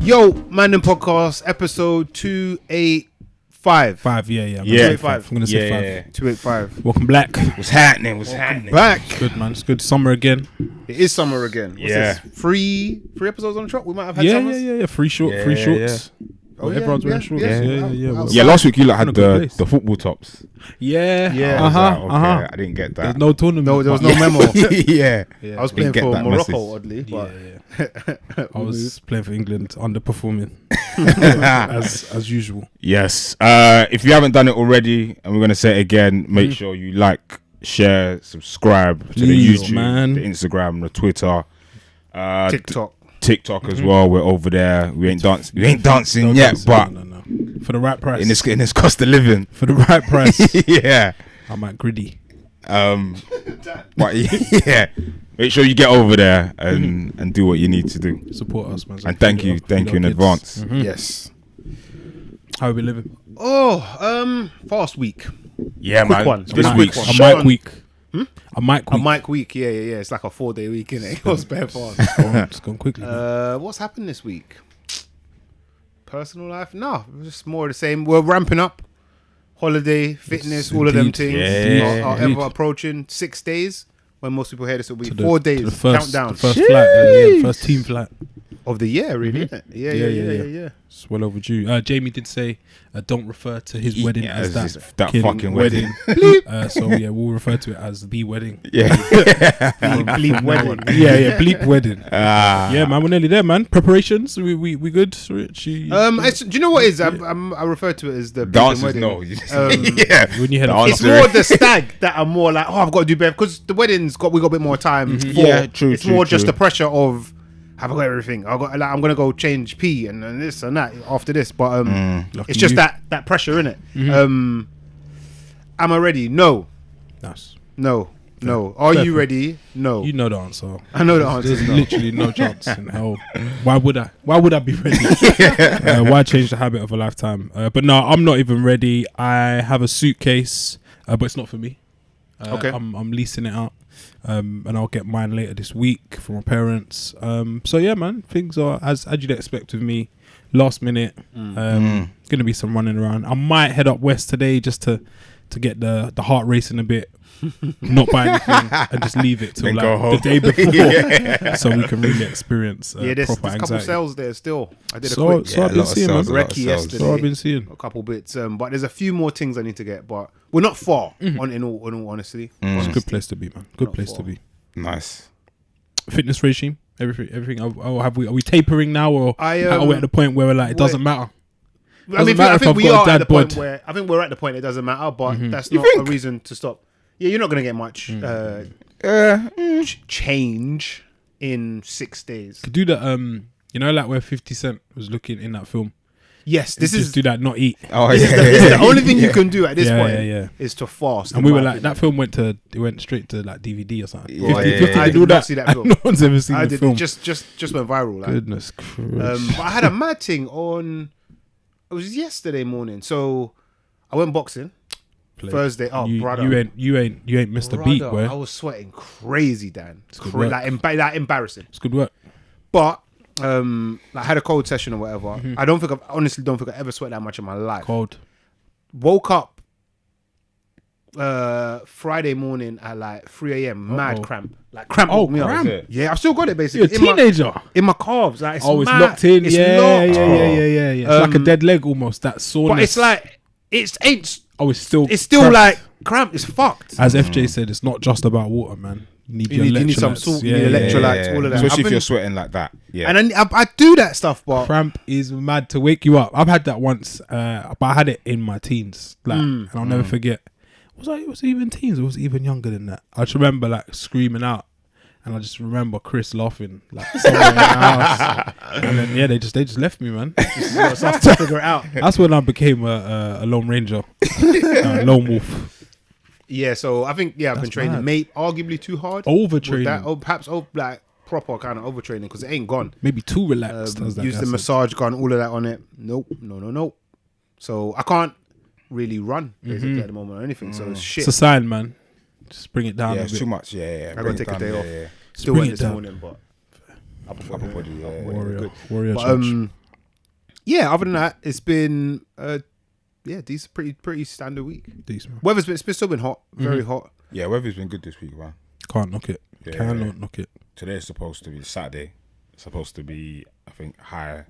Yo, Mandem podcast, episode 285. Yeah. I'm going to say 5. 285. Welcome back. What's happening? Back. It's good, man. It's good. Summer again. It is summer again. What's this? Three episodes on the trot? We might have had summers? Yeah. Free shorts. Oh, everyone's wearing shorts. Yeah, last week you like had the football tops. Yeah. I didn't get that. There's no tournament. No, there was no memo. Yeah. I was playing for Morocco, message. oddly. But I was playing for England, underperforming as usual. Yes. If you haven't done it already, and we're gonna say it again, make sure you like, share, subscribe to the YouTube, man. the Instagram, the Twitter, TikTok as well. We're over there. We ain't dancing yet, but no. For the right price. in this cost of living. For the right price. Yeah. I'm at gritty. But yeah. Make sure you get over there and do what you need to do. Support us, man. And thank you in advance. Mm-hmm. yes. How we living? Fast week. Yeah, Quick man. one. This A week. mic A mic week. A mic A week. mic week. Yeah. It's like a 4-day week, innit? It was bare fast. It's gone quickly. What's happened this week? Personal life? No, just more of the same. We're ramping up. Holiday, fitness, all of them things are ever approaching 6 days. When most people hear this, it'll be 4 days. The first, countdown. The first flight. The first team flight. Of the year, really, isn't it? Yeah. It's well overdue. Jamie did say, don't refer to his wedding as that fucking wedding. So yeah, we'll refer to it as the wedding. Yeah. Bleep wedding. Yeah, bleep wedding. Yeah, man, we're nearly there, man. Preparations, we good, Rich? Do you know what it is? I refer to it as the Dances, wedding. no. Yeah. When you head It's more the stag that I'm more like, I've got to do better because the wedding's we got a bit more time. Yeah, true. It's more just the pressure of, have I got everything? I'm gonna go change P and this and that after this, but it's just that pressure, innit? Am I ready? No. Nice. No. Are you ready? No. You know the answer. I know the answer. There's literally no chance in hell. Why would I be ready? Why change the habit of a lifetime? But no, I'm not even ready. I have a suitcase, but it's not for me. Okay. I'm leasing it out. And I'll get mine later this week from my parents. So yeah, man, things are as you'd expect with me. Last minute, gonna be some running around. I might head up west today just to get the heart racing a bit, not buy anything, and just leave it till like the day before, so we can really experience there's proper a couple anxiety. sales there still. I did So a I've been seeing, man. recce yesterday. So I've been seeing a couple bits, but there's a few more things I need to get. But we're not far. In all honesty, it's a good place to be, man. Good place to be. Nice. Fitness regime, everything. Are we tapering now, or are we at the point where we're like it doesn't matter? I think we are at the point where I think we're at the point it doesn't matter, but that's not a reason to stop. Yeah, you're not gonna get much change in 6 days. Could do that. Like where 50 Cent was looking in that film. Yes, this is do that, not eat. Oh, this is the only thing you can do at this point is to fast. And we were like, that film went straight to like DVD or something. I did not see that film. No one's ever seen the film. Just went viral. Like. Goodness Christ. But I had a mad thing on. It was yesterday morning, so I went boxing. Thursday. Oh, brother, you ain't missed a beat, boy. I was sweating crazy, Dan. It's good work. Like embarrassing. It's good work. But I had a cold session or whatever. I honestly don't think I ever sweat that much in my life. Cold. Woke up Friday morning at like 3 a.m. Mad cramp. Like cramp. Oh, me cramp. Up. Yeah, I've still got it basically. You're a teenager. In my calves. Like, it's locked in. It's locked. Yeah. It's like a dead leg almost. That soreness. But it's like it's still like cramp. It's fucked. As FJ said, it's not just about water, man. You need some salt, you need electrolytes, all of that. Especially if you're sweating like that. Yeah. And I do that stuff, but cramp is mad to wake you up. I've had that once, but I had it in my teens, and I'll never forget. Was it even teens or was it even younger than that? I just remember like screaming out, and I just remember Chris laughing like somewhere in the house. And then they just left me, man. So I have to figure it out. That's when I became a lone ranger, lone wolf. Yeah, so I think I've been training, arguably too hard, overtraining, perhaps like proper kind of overtraining because it ain't gone. Maybe too relaxed. Use the massage gun, all of that on it. Nope, no. So I can't really run basically at the moment or anything. So it's shit. It's a sign, man. Just bring it down. Yeah, a it's bit. too much. Yeah. I gotta take a day off. Yeah. Still went this morning, but upper body. Warrior. But yeah, other than that, it's been decent, pretty standard week. Decent. Man. Weather's been still been hot, very hot. Yeah, weather's been good this week, man. Can't knock it. Yeah. Cannot knock it. Today's supposed to be Saturday. It's supposed to be, I think, high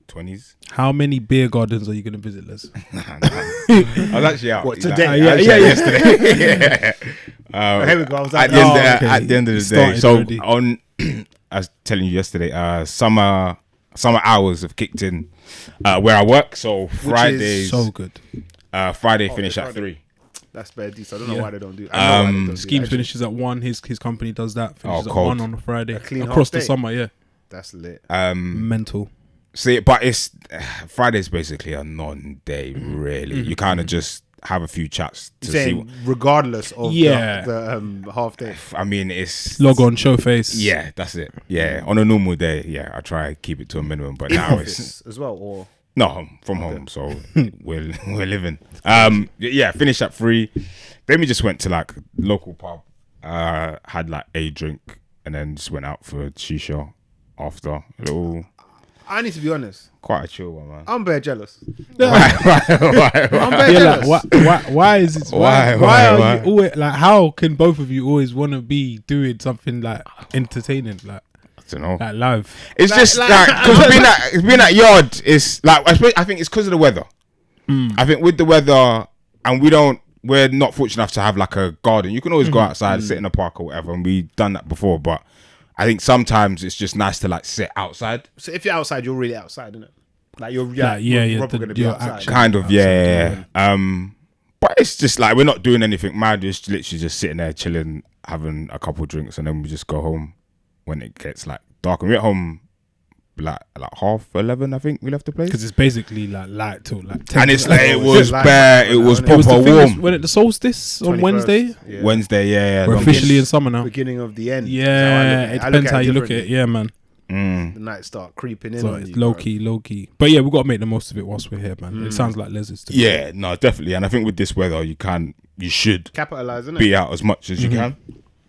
20s. How many beer gardens are you going to visit, Les? I was actually out. What, today? Yesterday. Yeah. Here we go. I was At the end of the day. So already. I was telling you yesterday, summer hours have kicked in where I work. So Fridays, So good. Friday finish at 3. That's bad. I don't know why they don't do. I know why they don't do Scheme that. finishes at 1. His company does that. Finishes at cold. 1 on a Friday. A clean Across half the day. summer, yeah. That's lit. Mental. See, but it's Friday's basically a non-day, really. You kind of just have a few chats to see. Saying regardless of the half day. I mean, it's Log on, show face. Yeah, that's it. Yeah, on a normal day, yeah, I try to keep it to a minimum. But In now office it's as well, or no from home, so we're living. Yeah, finish at 3. Then we just went to like local pub, had like a drink, and then just went out for a shisha after. A little, I need to be honest. quite a chill one, man. I'm very jealous. Why? I'm very Yeah, jealous. like, why is it? Why Why? are you always like? How can both of you always want to be doing something like entertaining, like I don't know. live? It's just like- like because being at yard is like I think it's because of the weather. I think with the weather, and we're not fortunate enough to have like a garden. You can always go outside, sit in a park or whatever, and we've done that before. But I think sometimes it's just nice to like sit outside. So if you're outside, you're really outside, isn't it? Like you're Like, proper gonna be your outside. action. Kind of, yeah. But it's just like we're not doing anything mad. We're just literally just sitting there chilling, having a couple of drinks, and then we just go home when it gets like dark. And we're at home like 11:30, I think we left the place. Because it's basically like light till like 10. And it's like it It's was like- bare. It was It was proper warm. When it the solstice on 21st, Wednesday. yeah. Wednesday, yeah. We're longest. officially in summer now. Beginning of the end. Yeah, it depends how you look at it. differently. Yeah, man. The night start creeping in. So on it's you, low bro. key. But yeah, we've got to make the most of it whilst we're here, man. It sounds like Les is too. Yeah, no, definitely. And I think with this weather, you should Capitalize, innit? be out as much as you can.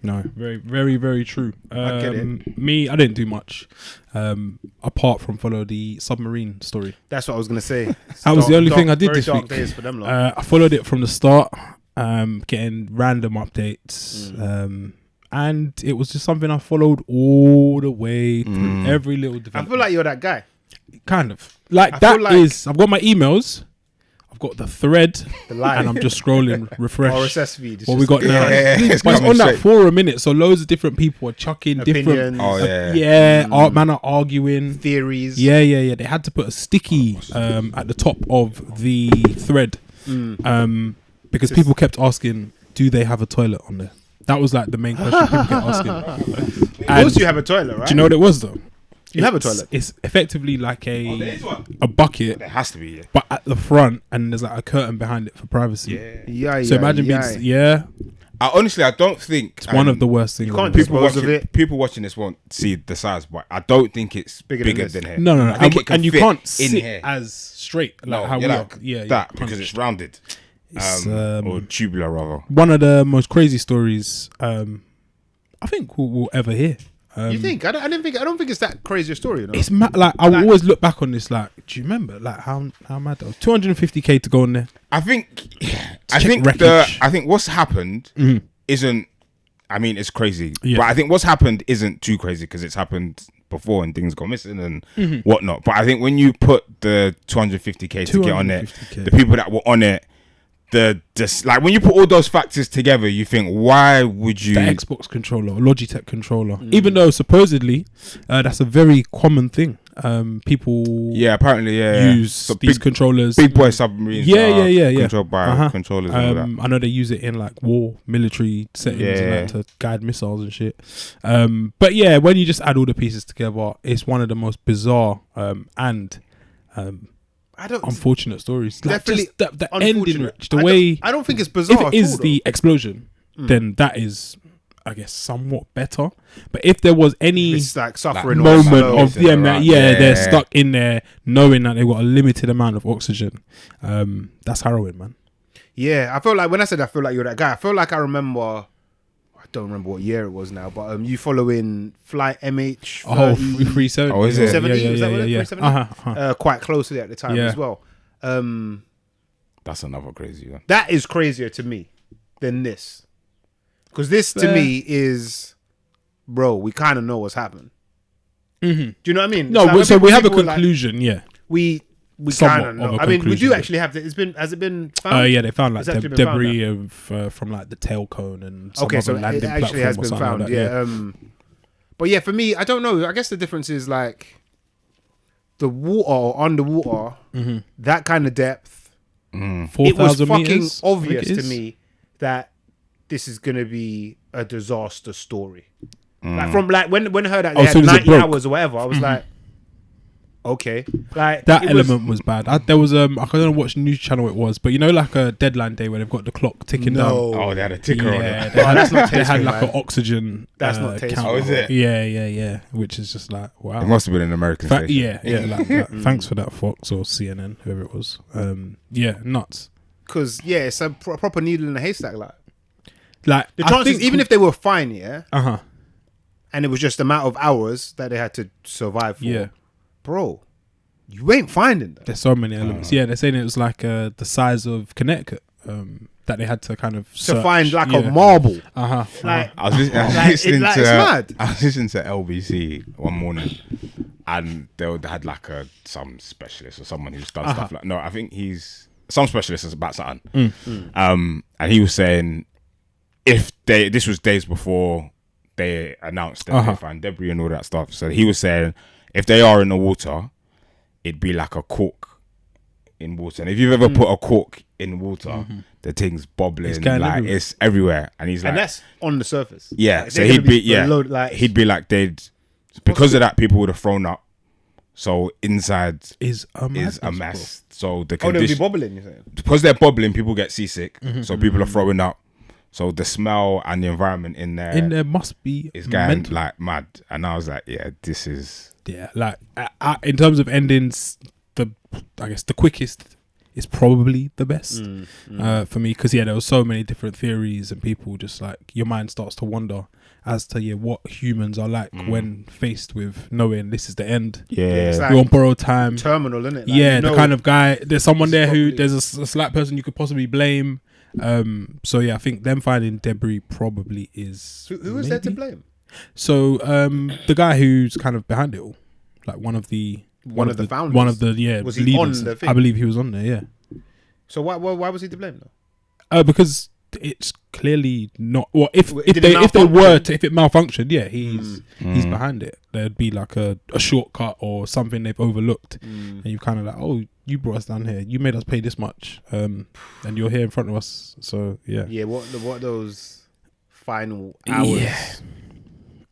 No, very, very, very true. I get it. Me, I didn't do much apart from follow the submarine story. That's what I was gonna say. That was the only thing I did very this dark week. days for them, lot. I followed it from the start, getting random updates, and it was just something I followed all the way through every little I development. feel like you're that guy. Kind of like I that feel like- is. I've got my emails, I've got the thread, The line. and I'm just scrolling, refresh. RSS feed. What we got now? it's But it's coming on that straight. forum, innit? So loads of different people are chucking different. Opinions, Oh yeah. Yeah, art man are arguing. theories. Yeah. They had to put a sticky at the top of the thread because people kept asking, "Do they have a toilet on there?" That was like the main question people kept asking. Of course, you have a toilet, right? Do you know what it was though? You have a toilet. It's effectively like there is one. a bucket, There has to be. Yeah. but at the front, and there's like a curtain behind it for privacy. Yeah. So imagine being Honestly, I don't think it's one of the worst things. You can't in the world. dispose of it. People watching this won't see the size, but I don't think it's Bigger bigger, than this. than here. No. I think it can And you fit can't in sit here. as straight like No, how we you're are. like Yeah, that you because can't. it's rounded, It's, or tubular rather. one of the most crazy stories I think we'll ever hear. You think? I don't think it's that crazy a story. You know? It's like I will always look back on this. Like, do you remember like how mad that was? 250k to go in there. I think check wreckage. I think what's happened isn't. I mean, it's crazy, Yeah. but I think what's happened isn't too crazy because it's happened before and things go missing and whatnot. But I think when you put the 250k to get on it, 250K. the people that were on it, just like when you put all those factors together, you think, why would you? The Xbox controller, Logitech controller, even though supposedly that's a very common thing. People Yeah, apparently, yeah. use So these big, controllers. big boy submarines. Yeah. Controlled by controllers and all that. I know they use it in like war, military settings and Yeah. like, to guide missiles and shit. But yeah, when you just add all the pieces together, it's one of the most bizarre and I don't. unfortunate stories. Like Definitely just the ending, unfortunate. Rich, the way. I don't think it's bizarre. If it is the explosion, then that is, I guess, somewhat better. But if there was any it's like suffering moment or of slow. them that Yeah. they're stuck in there knowing that they've got a limited amount of oxygen, that's harrowing, man. Yeah, I feel like when I said I feel like you're that guy. I feel like I remember don't remember what year it was now, but you following flight MH. 370. Oh, is it? 70, Yeah, was that what it yeah, was? yeah. 370? Quite closely at the time as well. That's another crazy one. That is crazier to me than this. Because this to me is, bro, we kind of know what's happened. Mm-hmm. Do you know what I mean? No, Like, so we have a people like, conclusion, yeah. we Somewhat kind of know. of a I mean, we do conclusion, actually have. Has it been found? Yeah, they found like It's actually been found debris of from like the tail cone and some Okay, other so landing it actually platform has or been something found. like that, Yeah. But yeah, for me, I don't know. I guess the difference is like the water or underwater, that kind of depth. 4,000 It was fucking meters, obvious I think it to is. me that this is gonna be a disaster story. Like from like when I heard that they As soon had as it 90 broke. hours or whatever, I was like, okay, like That it was- element was bad. There was I don't know which news channel it was, but you know, like a deadline day where they've got the clock ticking down. Oh, they had a ticker on Yeah, it. they had, that's not they had tasteful, like man. an oxygen. That's not tasteful. count. Oh, is it? Yeah. Which is just like wow. It must have been an American station. Yeah. Like, thanks for that, Fox or CNN, whoever it was. Yeah, nuts. because it's a proper needle in a haystack. Like The chances, even if they were fine, and it was just the amount of hours that they had to survive for, bro, you ain't finding them. there's so many elements. Yeah, they're saying it was like the size of Connecticut that they had to kind of To find like a yeah. marble. Like, I was listening it's to mad. I was listening to LBC one morning, and they had like some specialist or someone who's done stuff like. No, I think he's some specialist is about something. And he was saying this was days before they announced that they found debris and all that stuff. So he was saying if they are in the water, it'd be like a cork in water. And if you've ever put a cork in water, the thing's bobbling, it's everywhere. And he's like, And that's on the surface. yeah. Like, So they're he'd gonna be he'd be like because of that, people would have thrown up. So inside is a mess. So the they'll be condition bobbling, you're saying? because they're bobbling, people get seasick. So people are throwing up. So the smell and the environment in there must be is going mental. like mad. And I was like, yeah, this is Like in terms of endings, I guess the quickest is probably the best for me because there was so many different theories and people just like your mind starts to wonder as to what humans are like when faced with knowing this is the end. It's like We're on borrowed time. terminal, isn't it? The kind of guy. There's someone there who probably- there's a slight person you could possibly blame. So I think them finding debris probably is who was there to maybe- blame? So the guy who's kind of behind it all, like one of the founders. one of the Was he leaders. on the thing? I believe he was on there. Yeah. So why was he to blame though? Because it's clearly not. Well, if Did it if it malfunction? malfunctioned, he's behind it. There'd be like a shortcut or something they've overlooked, and you kind of like, oh, you brought us down here, you made us pay this much, and you're here in front of us. So yeah. Yeah, what those final hours?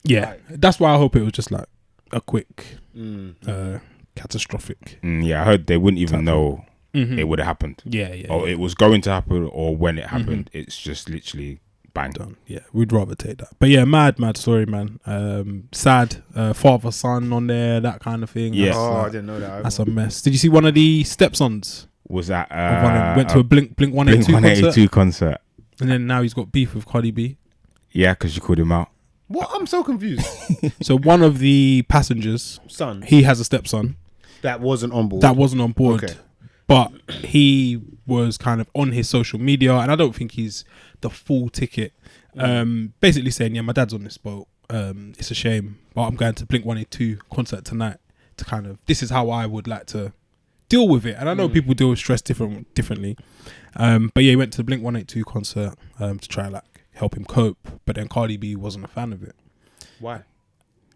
Yeah, that's why I hope it was just like a quick, catastrophic. I heard they wouldn't even know it would have happened. Or it was going to happen, or when it happened, it's just literally bang done. Yeah, we'd rather take that. But yeah, mad story, man. Sad, father son on there, that kind of thing. Yeah. I didn't know that. That's a mess. Did you see one of the stepsons? Was that Went to a Blink 182 concert? And then now he's got beef with Cardi B. Yeah, because you called him out. What? I'm so confused. So one of the passengers, Son, he has a stepson that wasn't on board. that wasn't on board. Okay. But he was kind of on his social media, and I don't think he's the full ticket. Basically saying, yeah, my dad's on this boat. It's a shame, but I'm going to Blink 182 concert tonight to kind of, this is how I would like to deal with it. And I know people deal with stress differently. But yeah, he went to the Blink 182 concert to try like help him cope. But then Cardi B wasn't a fan of it. Why?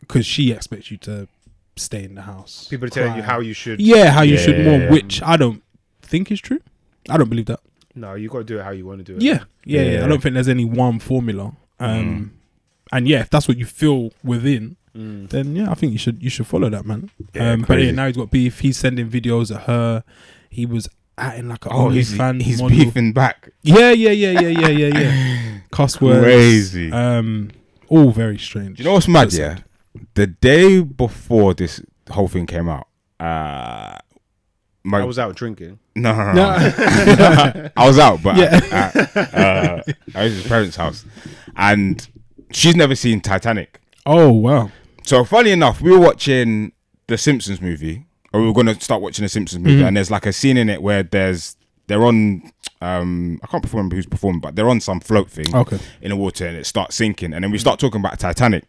Because she expects you to stay in the house. People are telling you how you should. Yeah, how you should more, yeah. which I don't think is true. I don't believe that. No, you got to do it how you want to do it. Yeah. I don't think there's any one formula. And yeah, if that's what you feel within, then yeah, I think you should follow that, man. But yeah, now he's got beef. He's sending videos at her. He was acting like an OnlyFans he's model. beefing back. Yeah. Cuss words. Crazy. All very strange. Do you know what's mad? Yeah, the day before this whole thing came out, I was out drinking. No. I was out, but I was at his parents' house, and she's never seen Titanic. Oh wow. So funny enough, we were watching the Simpsons movie, or we were going to start watching the Simpsons movie, and there's like a scene in it where they're on, I can't remember who's performing, but they're on some float thing in the water, and it starts sinking, and then we start talking about Titanic.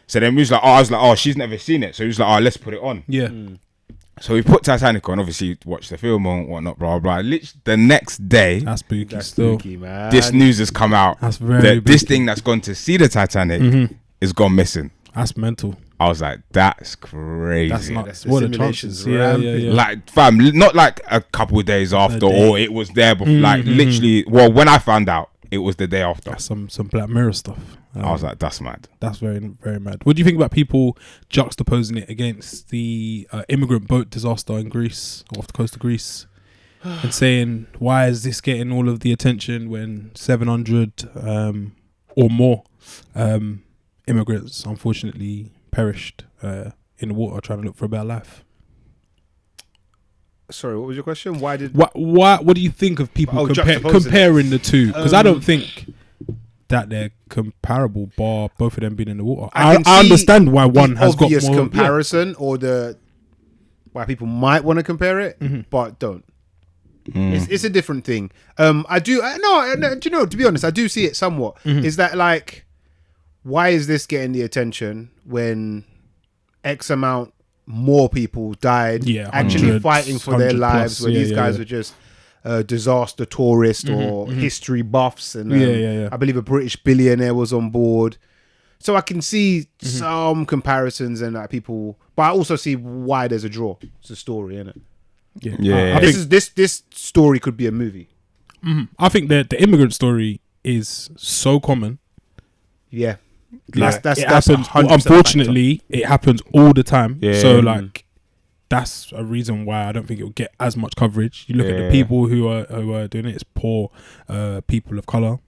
So then we was like, I was like, oh, she's never seen it, so he was like, oh, let's put it on. Yeah. So we put Titanic on, obviously watch the film and whatnot, blah blah. Literally the next day, That's spooky. That's Still, spooky, man. this news has come out. That's very that this spooky. thing that's gone to see the Titanic is gone missing. That's mental. I was like, that's crazy. That's not. That's the What a simulations chances? Yeah, yeah, rampant. yeah. Like, fam, not like a couple of days after, day. or it was there before. Like, literally, well, when I found out, it was the day after. That's some Black Mirror stuff. I was like, that's mad. That's very, very mad. What do you think about people juxtaposing it against the immigrant boat disaster in Greece, off the coast of Greece, and saying, why is this getting all of the attention when 700 or more immigrants unfortunately perished in the water trying to look for a better life? Sorry, what was your question? Why did... What do you think of people juxtaposing comparing the two? Because I don't think that they're comparable, bar both of them being in the water. I understand why one has got more obvious comparison, or the why people might want to compare it, but don't. It's a different thing. No, do you know? To be honest, I do see it somewhat. Is that like, why is this getting the attention when X amount more people died actually fighting for their lives, where these guys were just disaster tourists or history buffs, and I believe a British billionaire was on board. So I can see some comparisons and like people, but I also see why there's a draw. It's a story, isn't it? Yeah. This story could be a movie. I think that the immigrant story is so common. Yeah. Like, That's it happens. 100% Unfortunately, it happens all the time. Yeah. So like, that's a reason why I don't think it will get as much coverage. You look at the people who are doing it. It's poor people of color.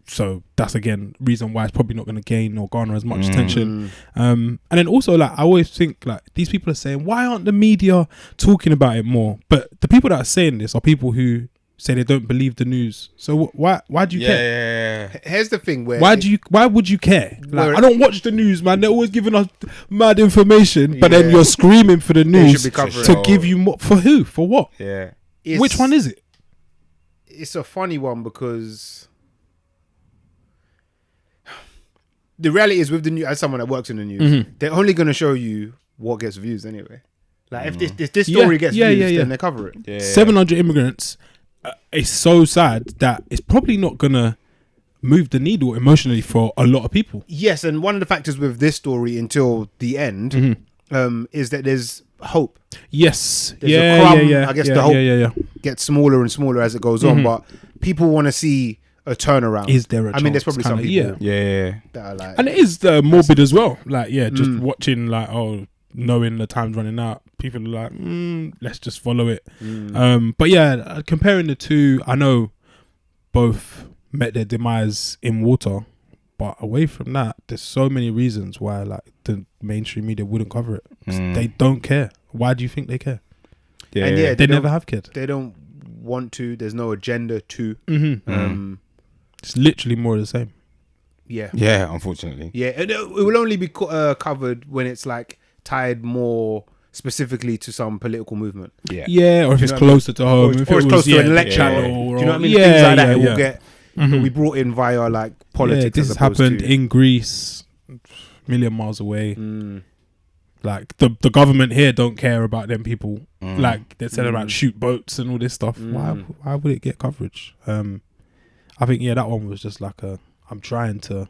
So that's again reason why it's probably not going to gain or garner as much attention. And then also, like, I always think like these people are saying, why aren't the media talking about it more? But the people that are saying this are people who say they don't believe the news. So why do you care? Yeah. Here's the thing: where Why would you care? Like, I don't watch the news, man. They're always giving us mad information, but then you're screaming for the news should be covering to it. give you more. For who? For what? Yeah. Which one is it? It's a funny one because the reality is with the news, as someone that works in the news, they're only going to show you what gets views anyway. Like if this story gets views, then they cover it. Yeah. 700 immigrants. It's so sad that it's probably not gonna move the needle emotionally for a lot of people. Yes, and one of the factors with this story until the end is that there's hope. Yes. There's a crumb. Yeah. I guess the hope gets smaller and smaller as it goes on, but people want to see a turnaround. Is there a I mean, there's chance? probably some Kinda, people Yeah. that are like... And it is morbid as well. Like, just watching, like, knowing the time's running out, people are like, let's just follow it. But yeah, comparing the two, I know both met their demise in water, but away from that, there's so many reasons why like the mainstream media wouldn't cover it. They don't care. Why do you think they care? Yeah. And They never have cared. They don't want to. There's no agenda to. It's literally more of the same. Yeah. Yeah, unfortunately. Yeah, and it will only be covered when it's like tied more specifically to some political movement. Yeah, or if it's closer to home, Or if it's it close was, to an election. channel, Do or, you know what I mean? Things like that it will get we brought in via like politics. Yeah, this as has opposed happened to, in Greece, a million miles away. Like the government here don't care about them people. Like they're telling about shoot boats and all this stuff. Why would it get coverage? I think that one was just like I'm trying to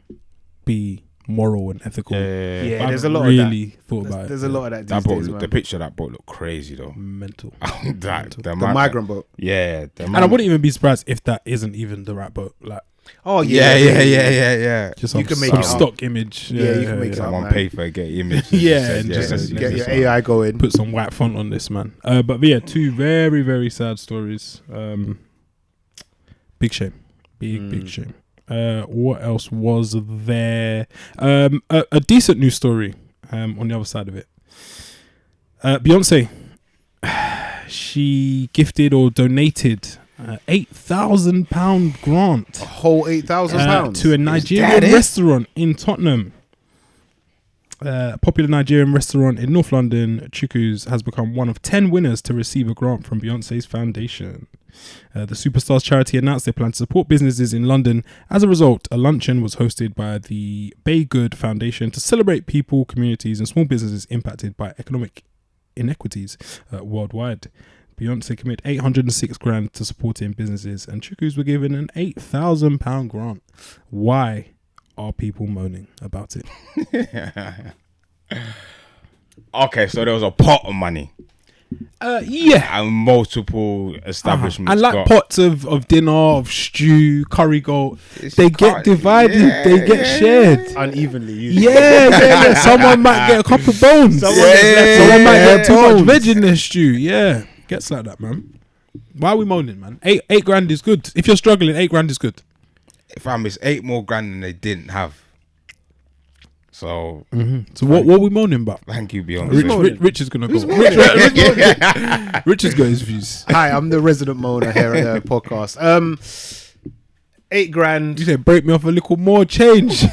be moral and ethical. Yeah, there's a lot really of that. thought about There's it. a lot of that That these boat, days, man. the picture of that boat looked crazy though. Mental. The migrant boat. Yeah. And I wouldn't even be surprised if that isn't even the right boat. Like, Oh yeah. just You some, can make some it up. stock image. Yeah, you can make it up. Someone man. pay for it, get image. Yeah, and just Get your AI going. put some white font on this, man. But yeah, two very, very sad stories. Big shame. Big shame. What else was there? A decent news story on the other side of it. Beyonce, she gifted or donated £8,000 grant A whole £8,000 to a Nigerian restaurant in Tottenham. A popular Nigerian restaurant in North London, Chukwu's, has become one of 10 winners to receive a grant from Beyonce's foundation. The Superstars charity announced they plan to support businesses in London. As a result, a luncheon was hosted by the Bay Good Foundation to celebrate people, communities and small businesses impacted by economic inequities worldwide. Beyonce committed $806,000 to supporting businesses, and Chukwu's were given an £8,000 grant. Why are people moaning about it? Okay, so there was a pot of money. Yeah. And multiple establishments. And like got, pots of dinner, of stew, curry goat, It's they can't- get divided, yeah, they get shared. Unevenly, usually. Yeah. Someone might get a couple of bones. Someone Someone might get too much bones. veg in their stew. Yeah. Gets like that, man. Why are we moaning, man? Eight grand is good. If you're struggling, $8,000 is good. If I miss $8 more grand than they didn't have. So So what are we moaning about? thank you, Beyonce. Rich is gonna go. Rich has got his views. Hi, I'm the resident moaner here at the podcast. $8,000. You said break me off a little more change. I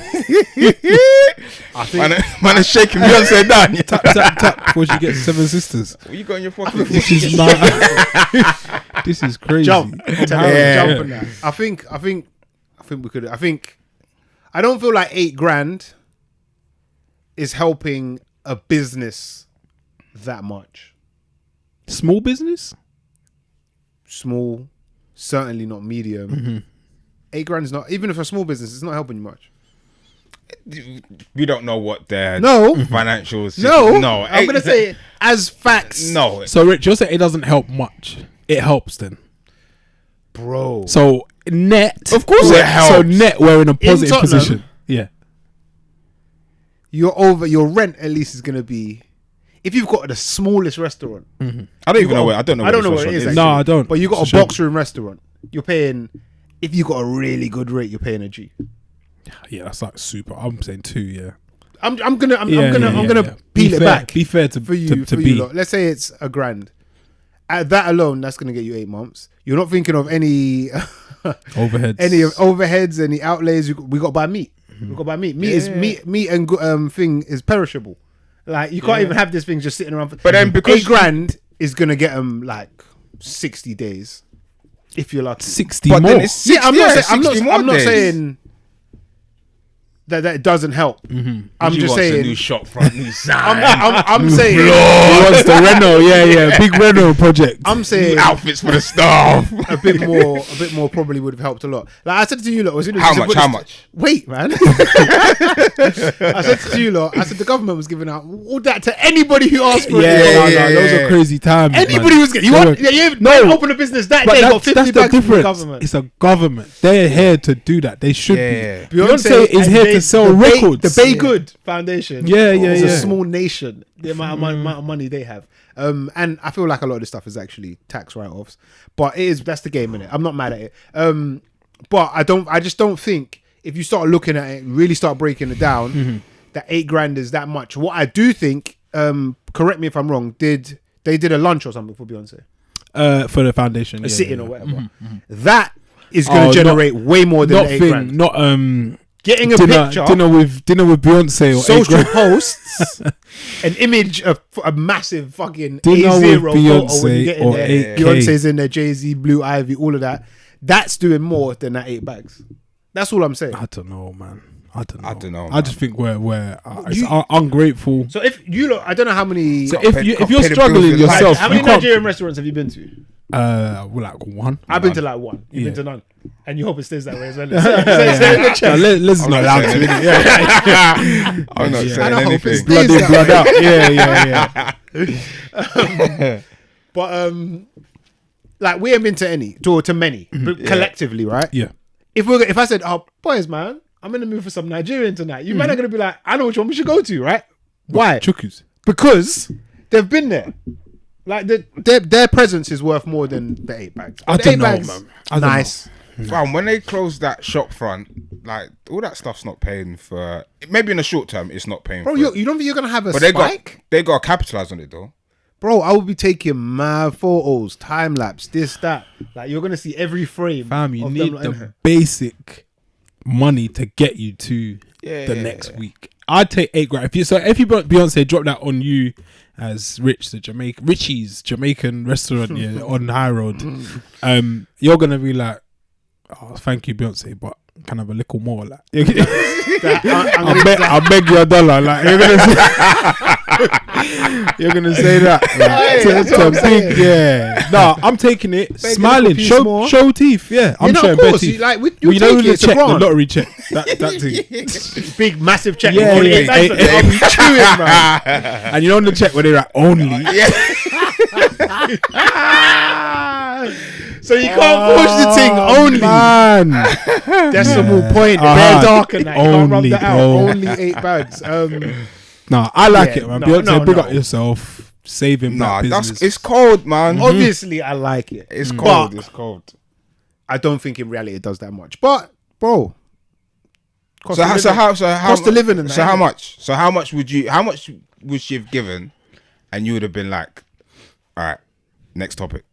think Man is shaking Beyonce down. tap tap tap before she gets 7 sisters. What you got in your pocket? This is not. This is crazy. jump. Yeah. Jump on that. I think we could. I don't feel like $8,000 is helping a business that much. Small business. Small, certainly not medium. $8,000 is not, even if a small business, it's not helping you much. We don't know what their financial No, I'm gonna say it as facts. no. So Rich, you're saying it doesn't help much. It helps then. Bro. So net, Of course it helps. So net, we're in a positive Tottenham, position. Yeah. your rent at least is gonna be, if you've got the smallest restaurant. I don't even know where. I don't know. I don't know this what it is. restaurant No, I don't. But you got It's a a box room restaurant. You're paying, if you got a really good rate, you're paying a G. Yeah, that's like super. I'm saying 2. Yeah. I'm gonna Yeah. peel it back. Be fair to for you. to for be. you lot. Let's say it's $1,000. At that alone, that's gonna get you 8 months. You're not thinking of any Overheads. any overheads, any outlays. We got to buy meat. We got to buy meat. Meat and thing is perishable. Like you can't even have this thing just sitting around. But then because $8,000 is gonna get them like 60 days, if you're lucky. 60 But more. then it's 60, I'm not days. saying that it doesn't help. I'm She just wants a saying. new shop front, new sign, I'm saying. He wants the Renault. Yeah. Big Renault project. I'm new saying outfits for the staff. a bit more probably would have helped a lot. Like I said to you lot, How much? Wait, man. I said to you lot, I said the government was giving out all that to anybody who asked for it. No, those are crazy times. Anybody man. was getting. Open a business that But day. Got that's 50 the bags from the difference. government. It's a government. They're here to do that. They should Yeah. be. Beyonce is and here to sell records. The Bay Good Foundation. Yeah. It's a small nation. The amount of money they have. And I feel like a lot of this stuff is actually tax write-offs. But that's the game, innit? I'm not mad at it. But I just don't think if you start looking at it, really start breaking it down, that $8,000 is that much. What I do think, correct me if I'm wrong, they did a lunch or something for Beyonce, for the foundation, a sit-in or whatever. That is going to generate way more than not $8,000. thing, not Getting a dinner, picture, dinner with Beyonce or social $8,000. posts, an image of a massive fucking Dinner A0 with photo when you get in Beyonce or there. 8K. Beyonce's in there, Jay-Z, Blue Ivy, all of that. That's doing more than that 8 bags. That's all I'm saying. I don't know, man. I don't know. I man. just think we're it's ungrateful. So if you look, I don't know how many. So Got if paid- you're got paid the struggling bills with yourself, how you many can't. Nigerian restaurants have you been to? Well, like 1. I've been to like 1. You've Yeah. been to none, and you hope it stays that way as well. No, let's I'm not not allow saying to. anything. Yeah. I'm not I saying don't hope anything. it's- Blood in, blood out. Yeah. But like we haven't been to any, to many, but collectively, right? Yeah. If I said, "Oh, boys, man, I'm in the mood for some Nigerian tonight," you man are gonna be like, "I know which one we should go to, right?" Why? Chukus. Because they've been there. Like their presence is worth more than the 8 bags. I The don't 8 know, bags, man. I don't nice. Fam, when they closed that shop front, like all that stuff's not paying for. Maybe in the short term, it's not paying. Bro, for you don't think you're gonna have a but spike? they got to capitalize on it though. bro, I will be taking mad photos, time lapse, this, that. Like, you're gonna see every frame. Fam, you of need them in the her. basic money to get you to the next week. I'd take $8,000 if you Beyonce drop that on you as Richie's Jamaican restaurant on High Road. You're gonna be like, oh, thank you, Beyonce, but can I have a little more? Like, I'll beg you $1. Like, you're gonna say that. Like, yeah. No, I'm taking it. Smiling, show teeth. Yeah, I'm showing bare teeth. You know the check, the lottery check. That thing. Big massive check. Yeah, I'm chewing, man. And you know on the check where they're like only. So you can't push the thing only. Man. Decimal point. Bare dark and that. You can't rub Only, that out. bro. Only 8 bags. No, I like it, man. no, Beyonce, big no. up yourself. Saving that business. It's cold, man. Obviously, I like it. It's cold. But It's cold. I don't think in reality it does that much. But, bro. Cost of living and that, So how much? So how much would she have given, and you would have been like, all right, next topic.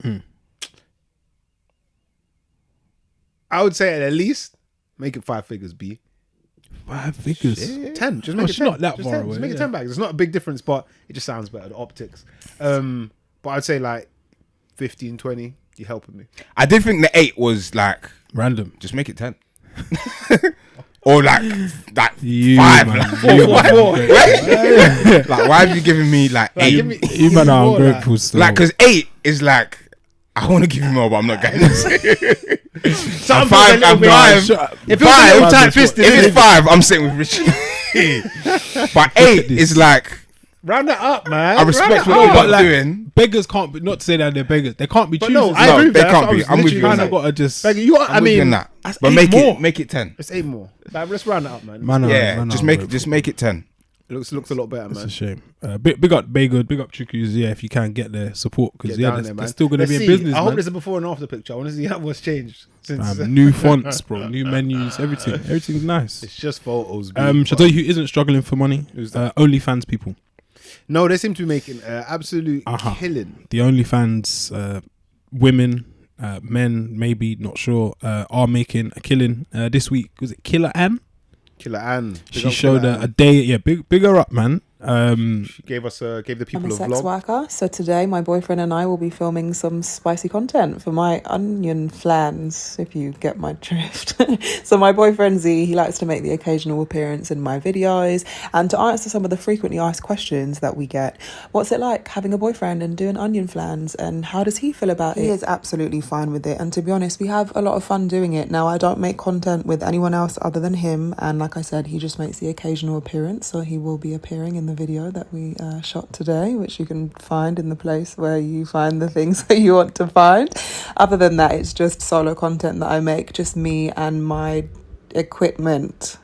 I would say at least make it 5 figures, B. 5 figures. 10. Just make it 10. Not that just far 10. away. Just make it 10 bags. It's not a big difference, but it just sounds better. The optics. But I'd say like 15, 20. You're helping me. I did think the 8 was like Random. just make it 10. Or like You, 5. man. Like, You, what? man. Like, why have you given me like 8? You man are ungrateful still. Like, because 8 is like, I want to give you more, but I'm not getting this. Some 5 and 5. If it was a little tight fisted, If it's 5, I'm sitting with Richie. But 8 is like, round that up, man. I respect what But you're like, doing. beggars can't be, not to say that they're beggars. They can't be choosers. no, I No, agree with they that. can't That's be. what I I'm was with you on literally kind that. of got to just. Like, you are, I'm with you on that. that's But 8 make more. it 10. It's 8 more. Like, let's round it up, man. Man, Yeah, just make it 10. It looks a lot better, That's man. a shame. Big up Baygood, big up Chukus. Yeah, if you can get their support, because Get down they're man. still going to Let's be in see. business. I hope Man. there's a before and after picture. I want to see how what's changed since. New fonts, bro. New menus. Everything's nice. It's just photos. Shall I tell you who isn't struggling for money? Who's that? OnlyFans people. No, they seem to be making absolute killing. The OnlyFans women, men, maybe not sure, are making a killing this week. Was it Killer Ann? Killer Ann. She showed a day. Yeah, big her up, man. She gave the people I'm a a sex vlog. worker, so today my boyfriend and I will be filming some spicy content for my onion flans, if you get my drift. So my boyfriend Z, he likes to make the occasional appearance in my videos and to answer some of the frequently asked questions that we get. What's it like having a boyfriend and doing onion flans, and how does he feel about it? He is absolutely fine with it, and to be honest, we have a lot of fun doing it. Now, I don't make content with anyone else other than him, and like I said, he just makes the occasional appearance, so he will be appearing in the video that we shot today, which you can find in the place where you find the things that you want to find. Other than that, it's just solo content that I make, just me and my equipment.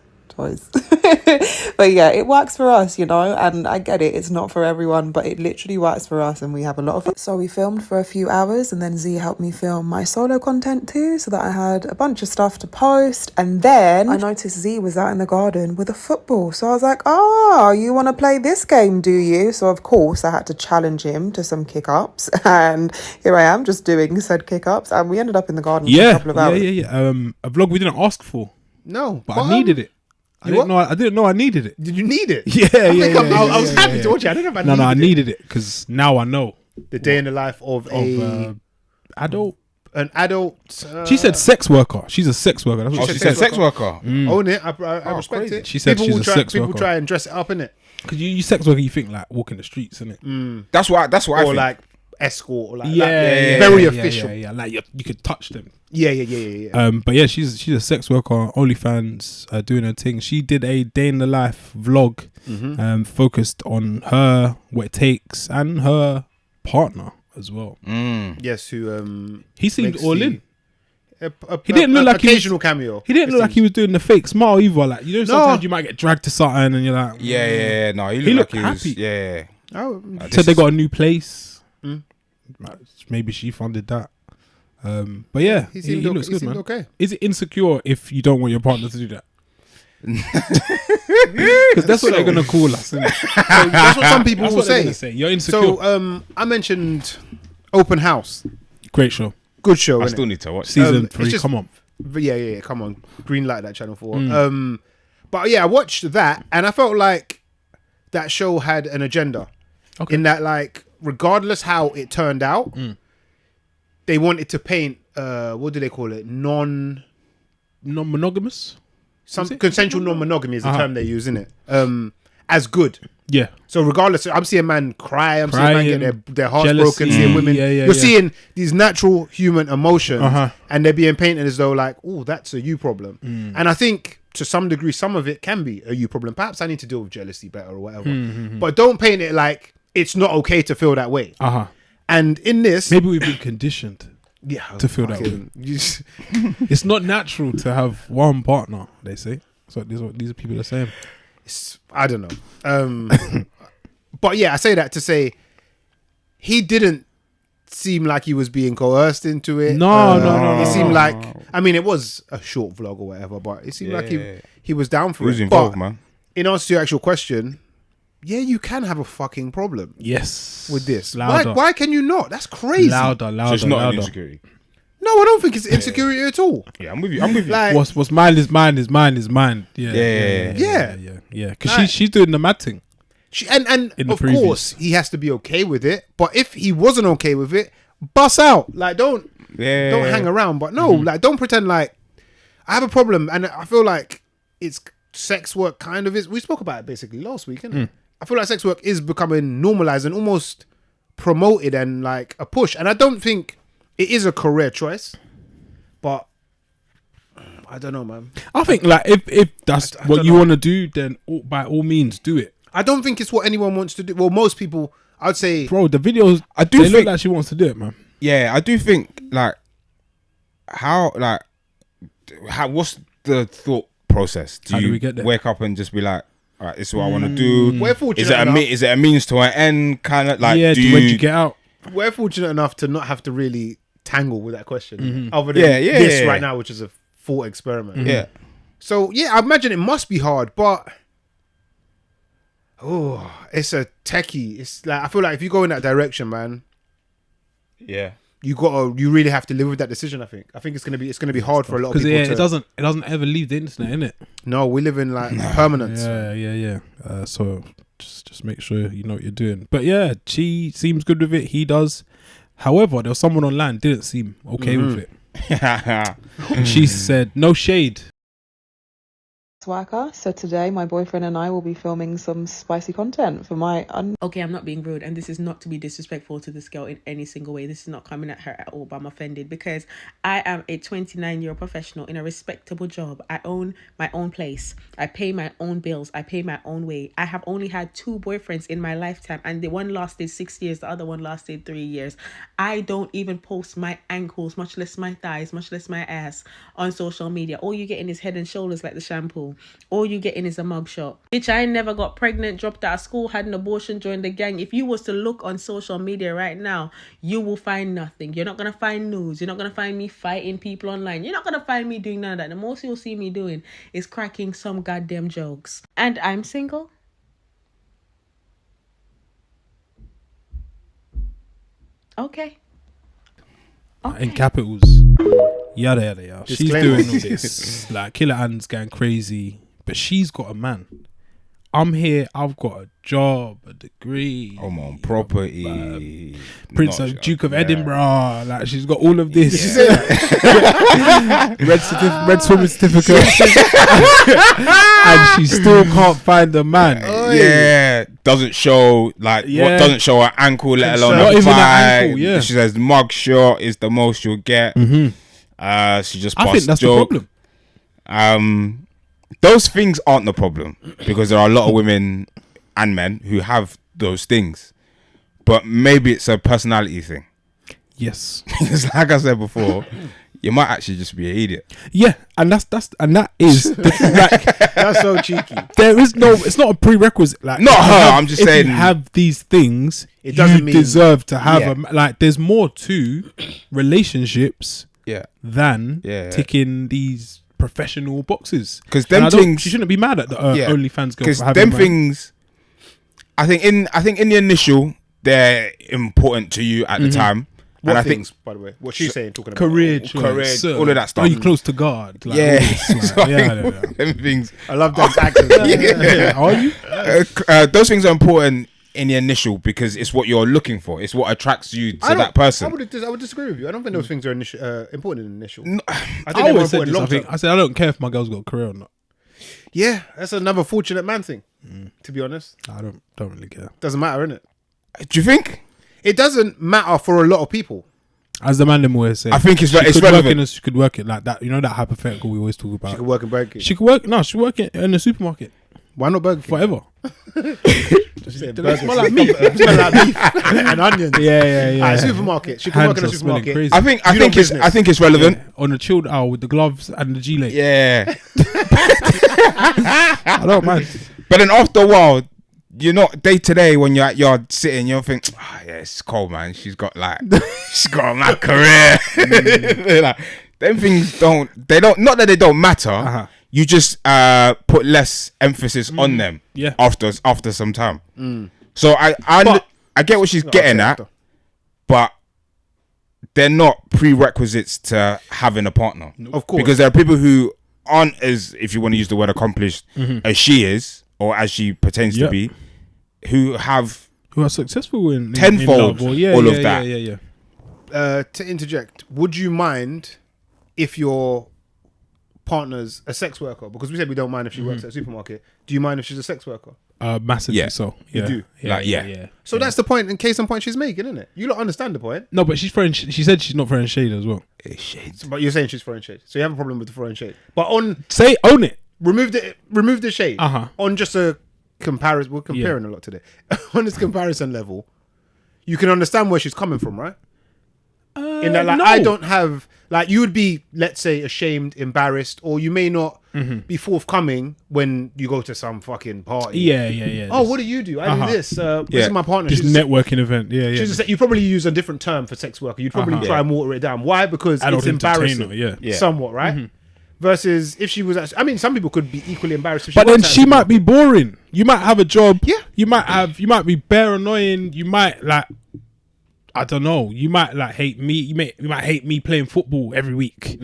But yeah, it works for us, you know, and I get it, it's not for everyone, but it literally works for us and we have a lot of fun. So we filmed for a few hours and then Z helped me film my solo content too, so that I had a bunch of stuff to post. And then I noticed Z was out in the garden with a football, so I was like, oh, you want to play this game, do you? So of course I had to challenge him to some kick-ups, and here I am just doing said kick-ups, and we ended up in the garden for a couple of hours. A vlog we didn't ask for, No, but I needed it. I didn't know I needed it. Did you need it? I was happy to watch it. I didn't know if I needed it because now I know the day in the life of adult. An adult. She said sex worker. She's a sex worker. That's what She said sex worker. Own it. I respect crazy. it. She said she's a sex worker. People try and dress it up, innit? Because you sex worker, you think like walking the streets, innit? That's what I Or think. like escort, or like very official. Yeah. Like you could touch them. Yeah. But yeah, she's a sex worker on OnlyFans, doing her thing. She did a day in the life vlog, focused on her, what it takes, and her partner as well. Yes, who He seemed makes all in. He didn't look like occasional cameo. He didn't look like he was doing the fake smile either. Like, you know, sometimes you might get dragged to something and you're like, Yeah. No, he looked looked like he was. happy. Yeah. Oh, Said they got a new place. Maybe she funded that. But yeah, he seemed looks good, man. okay. Is it insecure if you don't want your partner to do that? Because that's what they're gonna call us. Isn't it? So that's what some people That's will what they're say. gonna say. You're insecure. So I mentioned Open House. Great show. Good show. I innit? still need to watch. Season it's 3. just- Come on. But yeah, come on, green light that channel 4. But yeah, I watched that and I felt like that show had an agenda. Okay. In that, like, regardless how it turned out, they wanted to paint what do they call it? Non-monogamous. Is it? Consensual non-monogamy is the term they use, isn't it? As good. Yeah. So regardless, I'm seeing man cry, I'm seeing man get their hearts jealousy. broken, seeing women. You're Yeah. seeing these natural human emotions, Uh-huh. and they're being painted as though like, oh, that's a you problem. And I think to some degree, some of it can be a you problem. Perhaps I need to deal with jealousy better or whatever. But don't paint it like it's not okay to feel that way. And in this, Maybe we've been conditioned to feel that way. fucking- you just- It's not natural to have one partner, they say. So these are people are saying. I don't know. But yeah, I say that to say he didn't seem like he was being coerced into it. No. It seemed like, I mean, it was a short vlog or whatever, but it seemed like he was down for Who's it. involved, But man? in answer to your actual question, yeah, you can have a fucking problem Yes. with this. Louder. Why can you not? That's crazy. Louder. So it's not an insecurity. No, I don't think it's insecurity at all. Yeah, I'm with you. I'm with you. Like, What's mine is mine is mine is mine. Yeah. Because Like- she's doing the mad thing. and In the of previous. course he has to be okay with it. But if he wasn't okay with it, bust out. Like don't hang around. But no, like don't pretend like I have a problem. And I feel like it's sex work kind of is. We spoke about it basically last week, innit? I feel like sex work is becoming normalized and almost promoted and like a push. And I don't think it is a career choice, but I don't know, man. I think like if that's I what don't you know. want to do, then by all means do it, I don't think it's what anyone wants to do. Well, most people, I'd say, bro. The videos I do they look think- like she wants to do it, man. Yeah, I do think like how what's the thought process? How do we get there? Wake up and just be like, all right, this is what I want to do? we're fortunate Is it enough. is it a means to an end kind of like? Yeah. When you get out, We're fortunate enough to not have to really tangle with that question, other than Yeah, this yeah. right now, which is a thought experiment. Yeah, So yeah, I imagine it must be hard, but it's a techie. It's like I feel like if you go in that direction, man, yeah. you really have to live with that decision. I think it's gonna be hard for a lot of because people. it doesn't ever leave the internet, innit? No, we live in like permanence. Yeah. So just make sure you know what you're doing. But yeah, she seems good with it. He does. However, there was someone online didn't seem okay with it. She said, "No shade." Swaka. So today my boyfriend and I will be filming some spicy content for my Okay, I'm not being rude, and this is not to be disrespectful to this girl in any single way. This is not coming at her at all, but I'm offended because I am a 29-year-old professional in a respectable job. I own my own place. I pay my own bills. I pay my own way. I have only had 2 boyfriends in my lifetime, and the one lasted 6 years, the other one lasted 3 years. I don't even post my ankles, much less my thighs, much less my ass on social media. All you get in is head and shoulders like the shampoo. All you getting is a mugshot. Bitch, I never got pregnant, dropped out of school, had an abortion, joined the gang. If you was to look on social media right now, you will find nothing. You're not going to find news. You're not going to find me fighting people online. You're not going to find me doing none of that. The most you'll see me doing is cracking some goddamn jokes. And I'm single. Okay. In capitals. Yada. She's Disclaimer. doing all this. Like Killer Ann's going crazy, but she's got a man. I'm here. I've got a job, a degree. I'm on property. Prince Not of sure. Duke of Yeah. Edinburgh. Like she's got all of this. red swimming certificate, and she still can't find a man. Yeah, doesn't show like Yeah. what doesn't show her ankle, let alone Not her even her thigh. ankle, yeah. She says mug shot is the most you'll get. She just I think busts that's joke. the problem. Those things aren't the problem because there are a lot of women and men who have those things, but maybe it's a personality thing. Yes. Because like I said before, you might actually just be an idiot. Yeah, and that is like That's so cheeky. there is no. It's not a prerequisite. Like Not if you her, have- I'm just if saying- you have these things. It doesn't you mean- deserve to have Yeah. like. There's more to relationships Yeah. than Yeah. ticking these professional boxes. Because them And I don't- things, she shouldn't be mad at the OnlyFans girl because for having them man. things, I think in the initial, they're important to you at the time. What And I things, think by the way? What she's saying, talking about? career, career, choice, all of that stuff. Are you close to God? Like, yeah, all this, like, So I yeah, think yeah. them things. I love that accent. Yeah. Are you? Those things are important in the initial because it's what you're looking for. It's what attracts you to that person. I would disagree with you. I don't think those things are important in the initial. I think I they're more always said important this. long I think term. I said I don't care if my girl's got a career or not. Yeah, that's another fortunate man thing. To be honest, I don't really care. doesn't matter, innit? Do you think? It doesn't matter for a lot of people. As the Mandem always say, I think it's she could relevant. work in she could work it like that. You know that hypothetical we always talk about. She could work in Burger King. She could work. No, she could work in a supermarket Why not Burger King? forever. Burger smell like meat. smell like beef and onions. Yeah. Alright, supermarket. She can work in a Hands are smelling supermarket. crazy. I think it's relevant. Yeah, on a chilled hour with the gloves and the gilet. Yeah. I don't mind. But then after a while, you're not day to day when you're at yard sitting, you'll think, yeah, it's cold, man. She's got a mad career. Like, them things not that they don't matter. Uh-huh. You just put less emphasis on them. Yeah. After some time. So I get what she's getting at, but they're not prerequisites to having a partner. Of course. Because there are people who aren't as, if you want to use the word accomplished, as she is, or as she pretends to be, who have Who are successful in tenfold love or, all of that. Yeah. To interject, would you mind if your partner's a sex worker? Because we said we don't mind if she works at a supermarket. Do you mind if she's a sex worker? Massively Yeah. so. You Yeah. do? Yeah. So that's the point, in case some point she's making, isn't it? You don't understand the point. No, but she's throwing. She said she's not throwing shade as well. But you're saying she's throwing shade. So you have a problem with the throwing shade. But on Own it. remove the shade. Uh-huh. On just a comparison, we're comparing a lot today. On this comparison level, you can understand where she's coming from, right? In that, like, no. I don't have, like, you would be, let's say, ashamed, embarrassed, or you may not be forthcoming when you go to some fucking party. Yeah. Oh, what do you do? I do this. This is my partner. This She's networking event. Yeah. you probably use a different term for sex worker. You'd probably try and water it down. Why? Because Adult it's embarrassing. entertainer, yeah. Somewhat, right? Versus if she was actually, I mean, some people could be equally embarrassed if she But then worked at a she might be boring. You might have a job. Yeah. You might be bare annoying. You might I don't know. You might hate me. You might hate me playing football every week.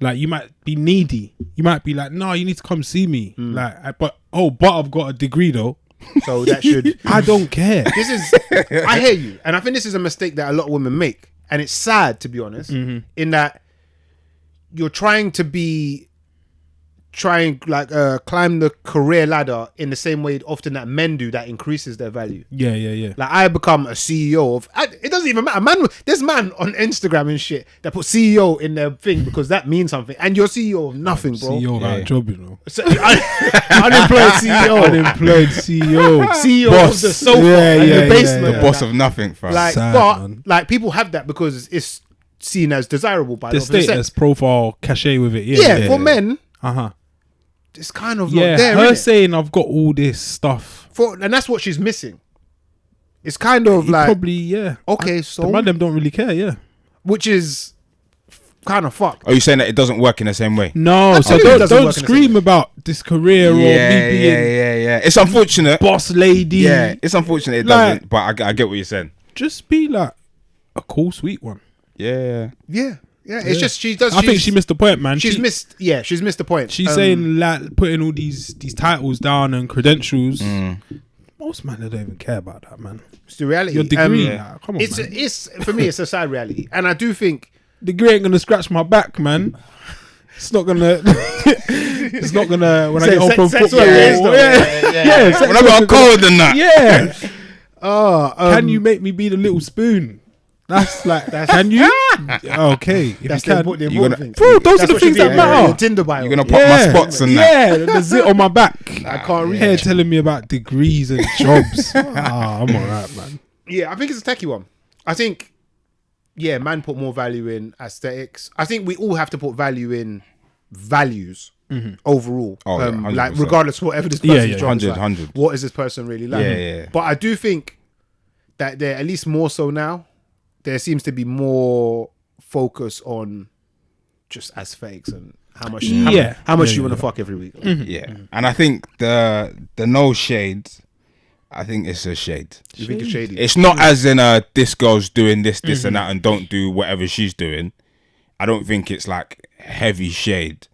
Like you might be needy. You might be like, no, you need to come see me. But I've got a degree though. So that should. I don't care. This is. I hear you, and I think this is a mistake that a lot of women make, and it's sad to be honest. In that you're trying climb the career ladder in the same way often that men do, that increases their value. Yeah. Like I become a CEO of. It doesn't even matter. There's man on Instagram and shit that put CEO in their thing because that means something, and you're CEO of nothing, bro. CEO got a job, you know. So, unemployed CEO. Unemployed CEO. CEO Boss. of the sofa Yeah, and yeah, the basement. The boss of nothing, fam. Like, Sad, but man. like people have that because it's seen as desirable by The the opposite status sex. profile cachet with it. Yeah, for men, Uh-huh. it's kind of Yeah, not there. her innit? saying I've got all this stuff. And that's what she's missing. It's kind of like Probably, yeah. okay, The so man them don't really care, yeah. which is kind of fucked. Are you saying that it doesn't work in the same way? No, Absolutely so doesn't don't work in the scream same about this career or me being yeah. It's unfortunate. boss lady. Yeah, it's unfortunate it Like- doesn't, but I get what you're saying. Just be like a cool, sweet one. Yeah. Yeah. It's just she does. I think she missed the point, man. She's missed. Yeah, she's missed the point. She's saying like putting all these titles down and credentials. Most men they don't even care about that, man. it's the reality. Your degree, like, come on, it's man. it's for me. It's a sad reality, and I do think Degree ain't gonna scratch my back, man. It's not gonna. It's not gonna when I get home from sex football. worker is though. Yeah. sex When I got worker- cold than that. Yeah. Can you make me be the little spoon? That's like, can you? Okay. If that's you the can. important You're gonna- thing. Bro, those are That's the what things should be that in matter. your Tinder bio. You're gonna pop my spots and that. Yeah, the zit on my back. I can't read. Here telling me about degrees and jobs. I'm alright, man. Yeah, I think it's a techie one. I think, yeah, man put more value in aesthetics. I think we all have to put value in values overall. Oh, yeah, like 100%. regardless of whatever this Yeah, person's yeah, job is 100, like. 100. What is this person really like? Yeah. But I do think that there, at least more so now, there seems to be more focus on just aesthetics How much? How much you want to fuck every week? Yeah, and I think the no shade. I think it's a shade. You think it's shady? It's not as in this girl's doing this and that and don't do whatever she's doing. I don't think it's like heavy shade,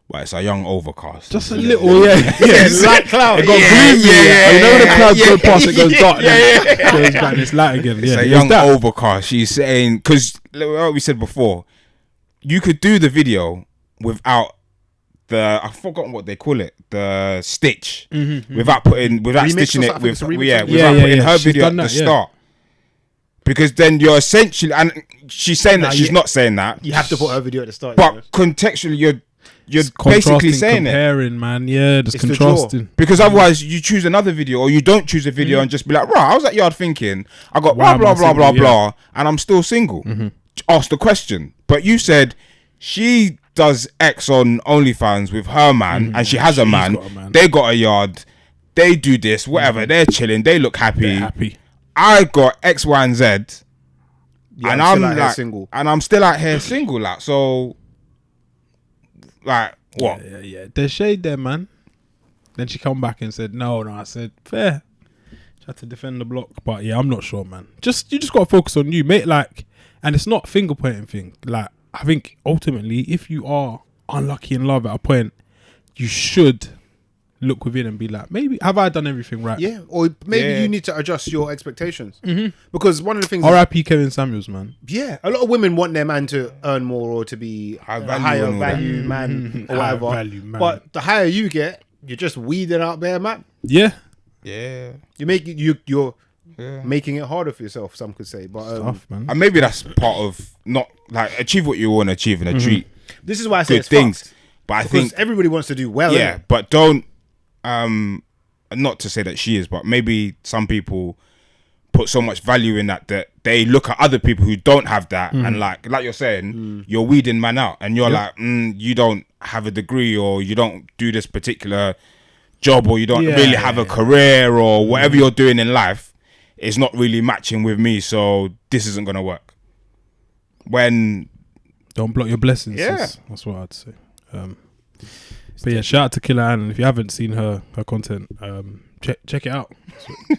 but it's a young overcast. Just a little, it's light cloud. It got gloomy. You know when the clouds go past, it goes dark. It goes back, it's light again. It's a young overcast. She's saying, because like we said before, you could do the video without I've forgotten what they call it, the stitch, without stitching it with putting her video at the start, because then you're essentially, and she's saying that she's not saying that. You have to put her video at the start, but contextually you're basically saying comparing, man. Yeah, just contrasting. Because otherwise you choose another video, or you don't choose a video and just be like, right, I was at yard thinking I got blah blah blah blah blah, and I'm still single. Ask the question. But you said she does X on OnlyFans with her man, and she has a man. They got a yard. They do this, whatever. They're chilling. They look happy. I got X, Y, and Z, and I'm like, single, and I'm still out here single. Like, so, like, what? Yeah. There's shade there, man. Then she come back and said, no. I said, fair. Tried to defend the block, but yeah, I'm not sure, man. You just gotta focus on you, mate. Like, and it's not finger pointing thing. Like, I think ultimately, if you are unlucky in love at a point, you should look within and be like, maybe have I done everything right? Yeah, or maybe you need to adjust your expectations. Because one of the things, R.I.P. Kevin Samuels, man. Yeah, a lot of women want their man to earn more or to be a higher value man or whatever. But the higher you get, you're just weeding out bare man. Yeah. You make you're making it harder for yourself, some could say. But Stuff, man. And maybe that's part of not like achieve what you want to achieve and treat. This is why I say it's things. fucked. But I because think everybody wants to do well. Yeah, but don't not to say that she is, but maybe some people put so much value in that they look at other people who don't have that and like you're saying, you're weeding man out, and you're like, you don't have a degree, or you don't do this particular job, or you don't really have a career, or whatever you're doing in life is not really matching with me, so this isn't gonna work. When don't block your blessings. That's what I'd say. But yeah, shout out to Killer Ann. If you haven't seen her content, check it out.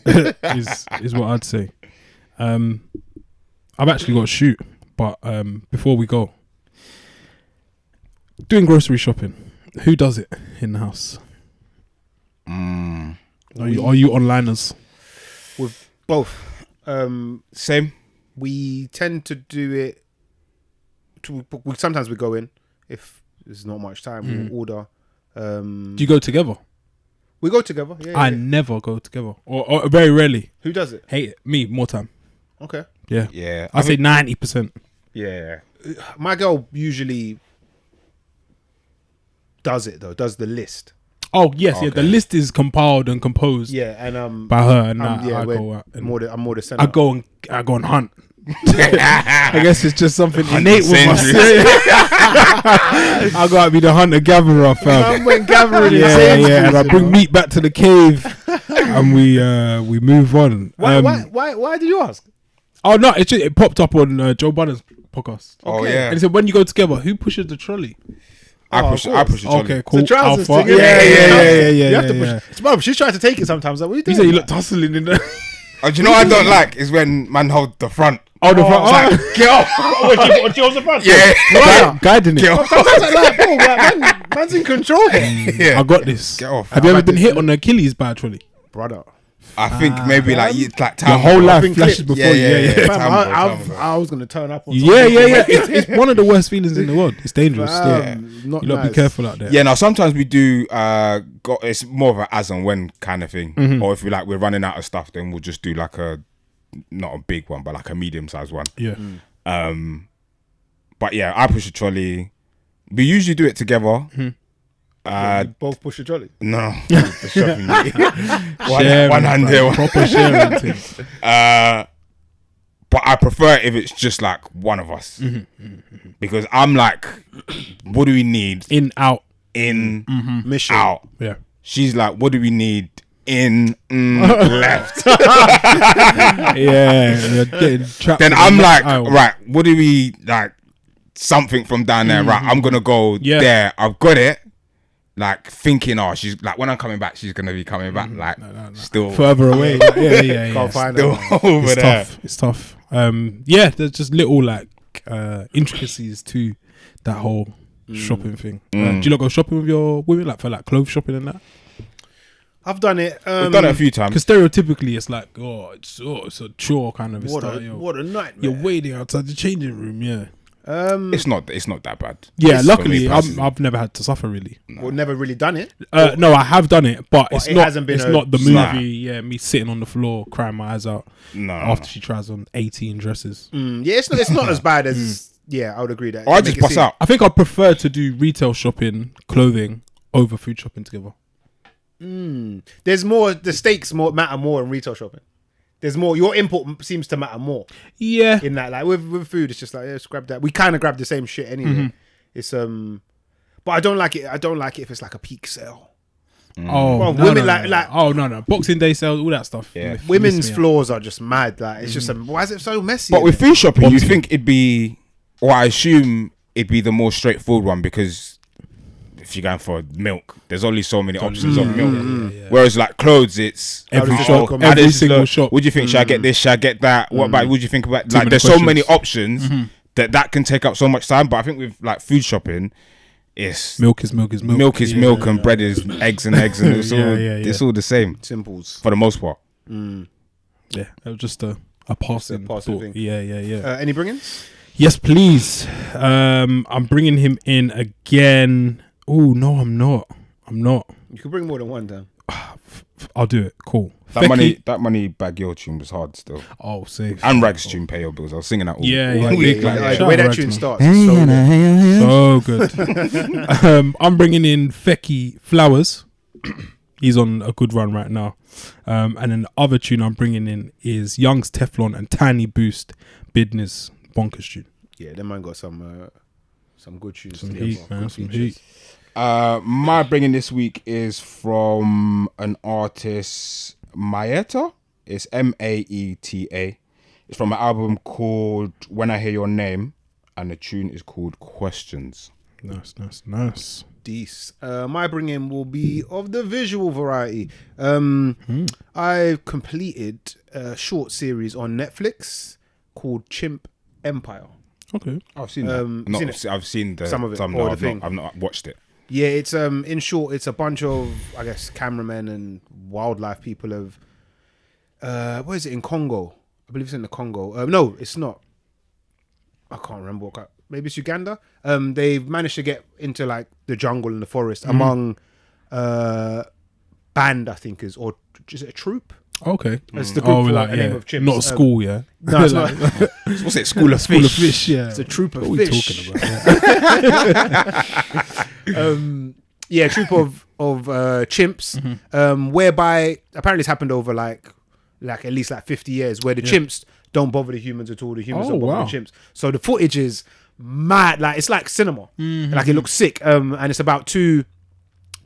is what I'd say. I've actually got a shoot, but before we go, doing grocery shopping. Who does it in the house? Are you onliners? With both. Same. We tend to do it. Sometimes we go in if there's not much time. We'll order. Do you go together? We go together. I never go together, or very rarely. Who does it? Hate it. Me more time. Okay. Yeah. I say 90%. Yeah. My girl usually does it though. Does the list. Oh yes, okay. The list is compiled and composed. Yeah, and by her, and I go out. I'm more the center. I go and hunt. I guess it's just something innate with myself. I gotta be the hunter gatherer, fam. I went gathering. And I bring meat back to the cave, and we move on. Why did you ask? Oh no, it popped up on Joe Budden's podcast. Okay. And he said, when you go together, who pushes the trolley? I push the trolley. Okay, cool. The trousers Alpha. Yeah. You have to push. Bro, she's trying to take it sometimes. Like, what are you doing? He said you look tussling in there. Do you know what I don't like is when man hold the front. Oh, the front. Like, get off. What, she holds the front? Yeah. Guiding it. Sometimes man's in control here. Yeah. I got this. Get off. Have you ever been hit on the Achilles by a trolley? Brother. I think maybe like time. Your whole life flashes before you. Yeah. I was gonna turn up on Yeah. It's one of the worst feelings in the world. It's dangerous. You gotta be careful out there. Yeah, now sometimes we do it's more of a as and when kind of thing. Or if we're running out of stuff, then we'll just do like not a big one, but like a medium sized one. Yeah. But yeah, I push a trolley. We usually do it together. Both push a trolley. No, one hand here, proper sharing thing. But I prefer if it's just like one of us, because I'm like, what do we need? In, out, mission out. Yeah. She's like, what do we need? In left. You're getting trapped. Then I'm like, right, what do we like? something from down there. Right, I'm gonna go there. I've got it. Like thinking, she's like when I'm coming back, she's gonna be coming back. Like still further away. yeah. Can't find Still her. over It's there. tough. It's tough. There's just little like intricacies to that whole shopping thing. Do you not go shopping with your women, like for like clothes shopping and that? I've done it. We've done it a few times. Because stereotypically, it's like, it's a chore kind of. What a nightmare. You're waiting outside the changing room. Yeah. It's not that bad. Yeah, It's luckily, for me personally. I've never had to suffer really. Well, never really done it. No, I have done it, but it's it not. hasn't been It's a- not the Nah. movie. Yeah, me sitting on the floor crying my eyes out No. after she tries on 18 dresses. Yeah, it's not as bad as. Yeah, I would agree that. Or I just bust out. I think I prefer to do retail shopping, clothing, over food shopping together. There's more. The stakes matter more in retail shopping. There's more. Your input seems to matter more Yeah, in that. Like with food, it's just like let's grab that. We kind of grab the same shit anyway. It's but I don't like it. I don't like it if it's like a peak sale. Oh, Well, no, women no, like- no. like- oh no, Boxing Day sales, all that stuff. Yeah. Women's floors are just mad. Like it's just why is it so messy? But with in food shopping, you think it'd be, or I assume it'd be the more straightforward one because if you're going for milk, there's only so many options of milk. yeah. Whereas like clothes, it's Every does it shop, look? how every does this single look? shop. What do you think? Should I get this? Should I get that? What about? What do you think about? Too Like, many there's so many questions. options that can take up so much time. But I think with like food shopping, it's Milk is milk is milk. milk is milk and bread is eggs and eggs, and it's all it's all the same simples. for the most part. Yeah, it was just a passing passing thought. thing. Yeah. Any bring-ins? Yes, please. I'm bringing him in again. Oh no, I'm not. You could bring more than one down. I'll do it. Cool. That money bag your tune was hard still. Oh, safe. And Rags tune pay your bills. I was singing that all. Yeah, all yeah, week. yeah, Like, yeah. yeah. The way that Rags, tune man. starts. Is so good. So good. I'm bringing in Fecky Flowers. He's on a good run right now. And then the other tune I'm bringing in is Young's Teflon and Tiny Boost Business Bonkers tune. Yeah, that man got some good tunes. Some together. heat, man. Good Some features. heat. My bringing this week is from an artist, Maeta. It's Maeta. It's from an album called When I Hear Your Name, and the tune is called Questions. Nice. Dece. My bring-in will be of the visual variety. I completed a short series on Netflix called Chimp Empire. Okay. I've seen that. You've seen it? I've seen the Some of it, Some, or no, the I've thing. not, I've not watched it. Yeah, it's in short, it's a bunch of I guess cameramen and wildlife people of where is it in Congo? I believe it's in the Congo. No, it's not. I can't remember. Maybe it's Uganda. They've managed to get into like the jungle and the forest among band, I think is it a troop? Okay. It's the group for like, a name of chimps. Not a school, yeah. No, it's not. What's it? School of School of Fish. fish, yeah. It's a troop of What are we fish. talking about? Yeah, troop of chimps, whereby apparently it's happened over like at least like 50 years, where the chimps don't bother the humans at all. The humans Oh, don't bother wow. the chimps. So the footage is mad. Like it's like cinema. Like it looks sick. And it's about two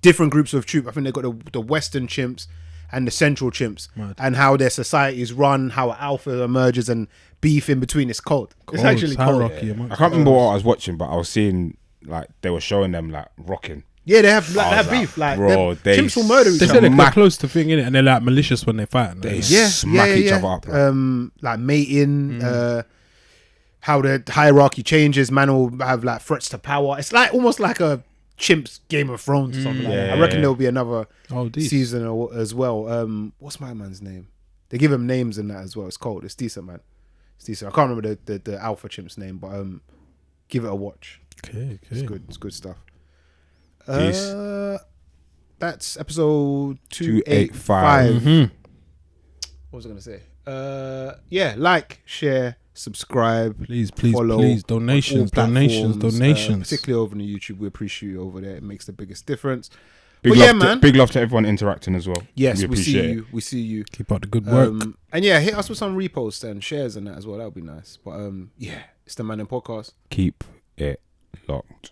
different groups of troop. I think they've got the Western chimps and the Central chimps, and how their society is run, how alpha emerges, and beef in between. It's cold. It's actually cold. hierarchy, I can't remember what I was watching, but I was seeing like they were showing them like rocking. Yeah, they have like, I they have was like, beef. Like bro, them chimps will murder each They other. said they're Ma- quite close to thing in it, and they're like malicious when they fight. They Yeah, smack each other up. like mating, how the hierarchy changes. Man will have like threats to power. It's like almost like a chimps Game of Thrones or something like that. I reckon there'll be another season as well. What's my man's name? They give him names in that as well. It's cold. It's decent, man. It's decent. I can't remember the alpha chimp's name, but give it a watch. Okay. It's good. It's good stuff. Peace. That's episode 285. 285. What was I gonna say? Yeah, like, share, subscribe, Please, follow please. on all Donations. platforms, Donations. particularly over on the YouTube. We appreciate you over there. It makes the biggest difference. Big But love yeah, to, man. big love to everyone interacting as well. Yes, we we see appreciate it. you. We see you. Keep up the good work. And yeah, hit us with some reposts and shares and that as well. That would be nice. But yeah, it's the Mandem Podcast. Keep it locked.